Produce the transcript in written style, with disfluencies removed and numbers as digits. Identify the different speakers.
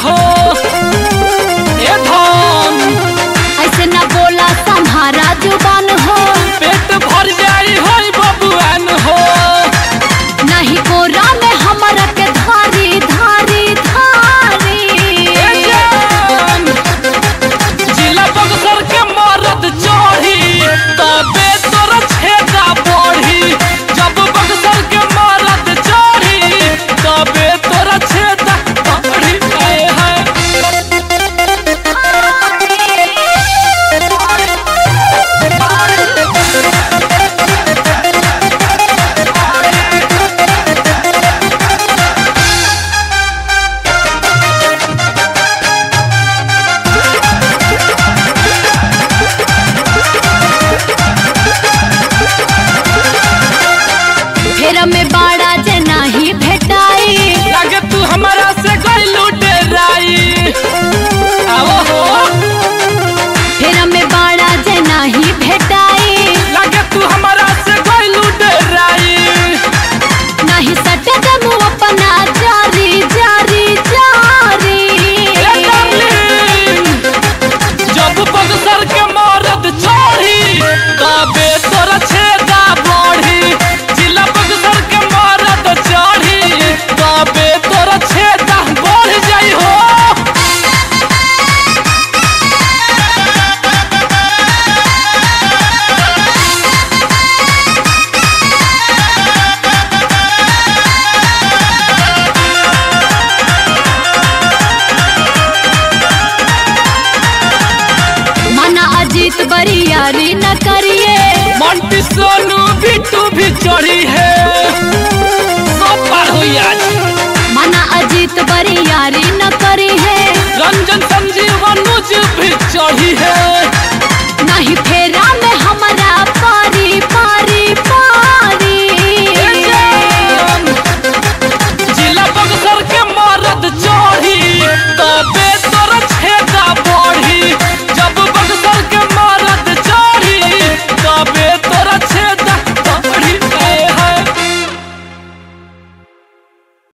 Speaker 1: हो ए धन
Speaker 2: ऐसे न बोला सम्हारा जुबान हो
Speaker 1: पेट भर जाई होई बबुआन हो
Speaker 2: नहीं कोरा में हमरा के धारी धारी धारी
Speaker 1: जिला बक्सर के मरद चढ़ी तबे तोरा छेदा बढ़ी जब बक्सर के मरद चढ़ी तबे तोरा छेदा बढ़ी है
Speaker 2: फेरा में बाड़ा जे नहीं भेटाई
Speaker 1: लगे तू हमारा से गइलू डेराई आओ हो
Speaker 2: फेरा में बाड़ा जे नहीं भेटाई
Speaker 1: लगे तू हमारा से गइलू डेराई
Speaker 2: नहीं सटे दम अपना जारी जारी जारी
Speaker 1: ए डार्लिंग जब बक्सर के मरद चढ़ी तबे तोरा छेदा बढ़ी जिला बक्सर के मरद चढ़ी तबे तोरा छेदा बढ़ जाई हो
Speaker 2: मना अजीत बरियारी न करिए
Speaker 1: मंटी सोनू बिट्टू भी चढ़ी है